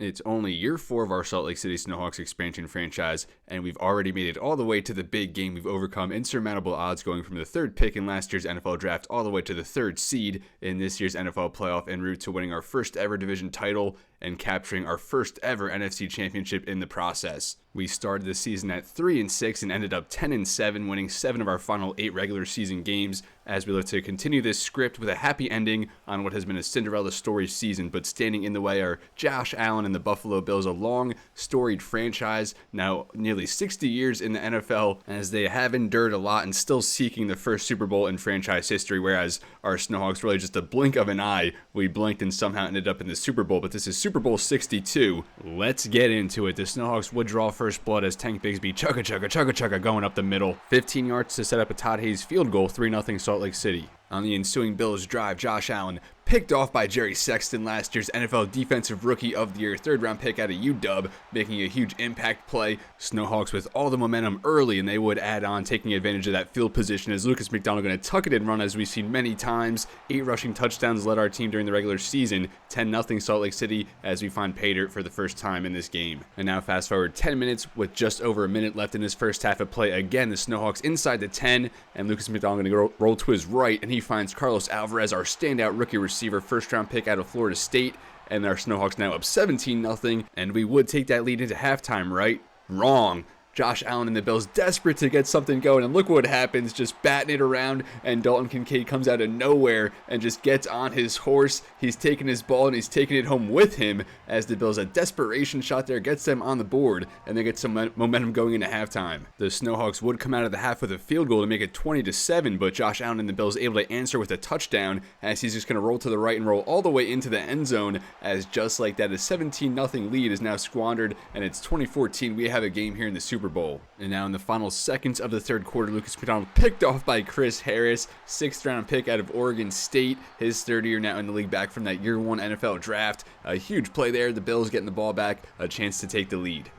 It's only year 4 of our Salt Lake City Snowhawks expansion franchise, and we've already made it all the way to the big game. We've overcome insurmountable odds, going from the 3rd pick in last year's NFL draft all the way to the 3rd seed in this year's NFL playoff, en route to winning our first ever division title and capturing our first ever NFC championship in the process. We started the season at 3-6 and ended up 10-7, winning 7 of our final 8 regular season games, as we look to continue this script with a happy ending on what has been a Cinderella story season. But standing in the way are Josh Allen and the Buffalo Bills, a long, storied franchise, now nearly 60 years in the NFL, as they have endured a lot and still seeking the first Super Bowl in franchise history, whereas our Snowhawks, really just a blink of an eye, we blinked and somehow ended up in the Super Bowl. But this is Super Bowl 62. Let's get into it. The Snowhawks would draw first blood as Tank Bigsby chugga going up the middle. 15 yards to set up a Todd Hayes field goal, 3-0 Salt Lake City. On the ensuing Bills drive, Josh Allen, picked off by Jerry Sexton, last year's NFL Defensive Rookie of the Year, 3rd round pick out of UW, making a huge impact play. Snowhawks with all the momentum early, and they would add on, taking advantage of that field position as Lucas McDonald going to tuck it and run, as we've seen many times. 8 rushing touchdowns led our team during the regular season. 10-0 Salt Lake City as we find pay dirt for the first time in this game. And now fast forward 10 minutes with just over a minute left in this first half of play. Again, the Snowhawks inside the 10, and Lucas McDonald going to roll to his right, and he finds Carlos Alvarez, our standout rookie receiver, 1st round pick out of Florida State, and our Snowhawks now up 17-0, and we would take that lead into halftime, right? Wrong. Josh Allen and the Bills desperate to get something going, and look what happens, just batting it around, and Dalton Kincaid comes out of nowhere and just gets on his horse. He's taking his ball and he's taking it home with him, as the Bills, a desperation shot there, gets them on the board, and they get some momentum going into halftime. The Snowhawks would come out of the half with a field goal to make it 20-7, but Josh Allen and the Bills able to answer with a touchdown, as he's just going to roll to the right and roll all the way into the end zone, as just like that, a 17-0 lead is now squandered, and it's 2014. We have a game here in the Super Bowl. And now in the final seconds of the 3rd quarter, Lucas McDonald picked off by Chris Harris, 6th round pick out of Oregon State, his 3rd year now in the league, back from that year 1 NFL draft. A huge play there, the Bills getting the ball back, a chance to take the lead.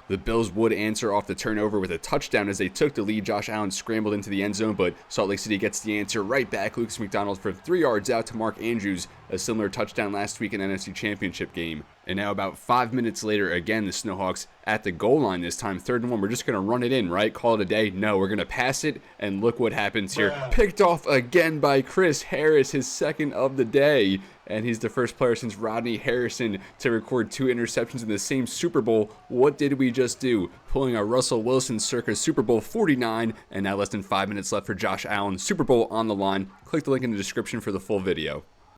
The Bills would answer off the turnover with a touchdown as they took the lead. Josh Allen scrambled into the end zone, but Salt Lake City gets the answer right back. Lucas McDonald from 3 yards out to Mark Andrews, a similar touchdown last week in the NFC Championship game. And now about 5 minutes later, again, the Snowhawks at the goal line this time, 3rd and 1. We're just going to run it in, right? Call it a day? No, we're going to pass it, and look what happens here. Picked off again by Chris Harris, his 2nd of the day. And he's the first player since Rodney Harrison to record 2 interceptions in the same Super Bowl. What did we just do? Pulling a Russell Wilson circa Super Bowl 49, and now less than 5 minutes left for Josh Allen. Super Bowl on the line. Click the link in the description for the full video.